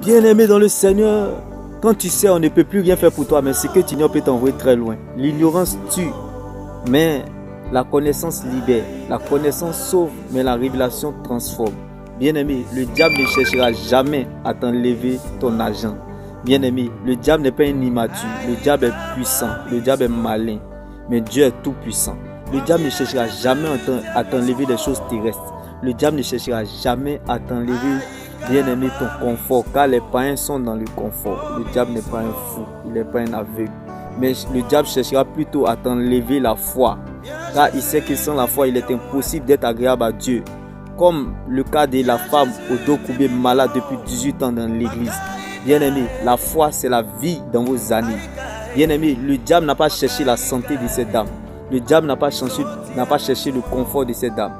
Bien-aimé dans le Seigneur, quand tu sais on ne peut plus rien faire pour toi, mais ce que tu ignores peut t'envoyer très loin. L'ignorance tue, mais la connaissance libère. La connaissance sauve, mais la révélation transforme. Bien-aimé, le diable ne cherchera jamais à t'enlever ton argent. Bien-aimé, le diable n'est pas un immature. Le diable est puissant. Le diable est malin. Mais Dieu est tout puissant. Le diable ne cherchera jamais à t'enlever des choses terrestres. Le diable ne cherchera jamais à t'enlever, bien-aimé, ton confort. Car les païens sont dans le confort. Le diable n'est pas un fou. Il n'est pas un aveugle. Mais le diable cherchera plutôt à t'enlever la foi. Car il sait que sans la foi, il est impossible d'être agréable à Dieu. Comme le cas de la femme au dos courbé malade depuis 18 ans dans l'église. Bien-aimé, la foi c'est la vie dans vos années. Bien-aimé, le diable n'a pas cherché la santé de cette dame. Le diable n'a pas cherché le confort de cette dame.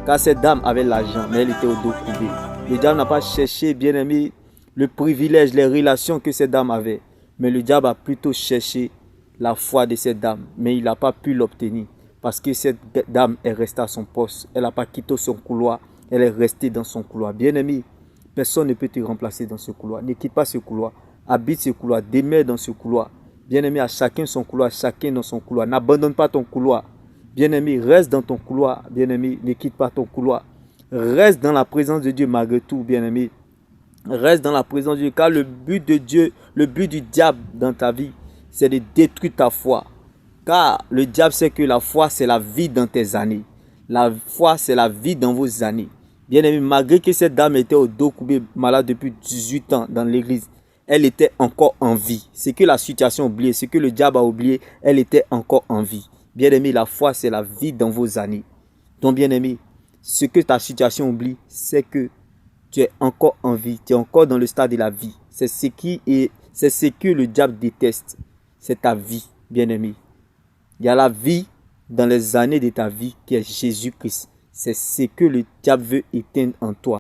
Car cette dame avait l'argent, mais elle était au dos courbé. Le diable n'a pas cherché, bien-aimé, le privilège, les relations que cette dame avait. Mais le diable a plutôt cherché la foi de cette dame. Mais il n'a pas pu l'obtenir. Parce que cette dame est restée à son poste. Elle n'a pas quitté son couloir. Elle est restée dans son couloir. Bien-aimé, personne ne peut te remplacer dans ce couloir. Ne quitte pas ce couloir. Habite ce couloir. Demeure dans ce couloir. Bien-aimé, à chacun son couloir. Chacun dans son couloir. N'abandonne pas ton couloir. Bien-aimé, reste dans ton couloir. Bien-aimé, ne quitte pas ton couloir. Reste dans la présence de Dieu malgré tout, bien-aimé. Reste dans la présence de Dieu. Car le but de Dieu, le but du diable dans ta vie, c'est de détruire ta foi. Car le diable sait que la foi, c'est la vie dans tes années. La foi, c'est la vie dans vos années. Bien-aimé, malgré que cette dame était au dos courbé malade depuis 18 ans dans l'église, elle était encore en vie. C'est que la situation a oublié, c'est que le diable a oublié, elle était encore en vie. Bien-aimé, la foi, c'est la vie dans vos années. Donc, bien-aimé, ce que ta situation oublie, c'est que tu es encore en vie, tu es encore dans le stade de la vie. C'est ce que le diable déteste. C'est ta vie, bien-aimé. Il y a la vie dans les années de ta vie qui est Jésus-Christ. C'est ce que le diable veut éteindre en toi.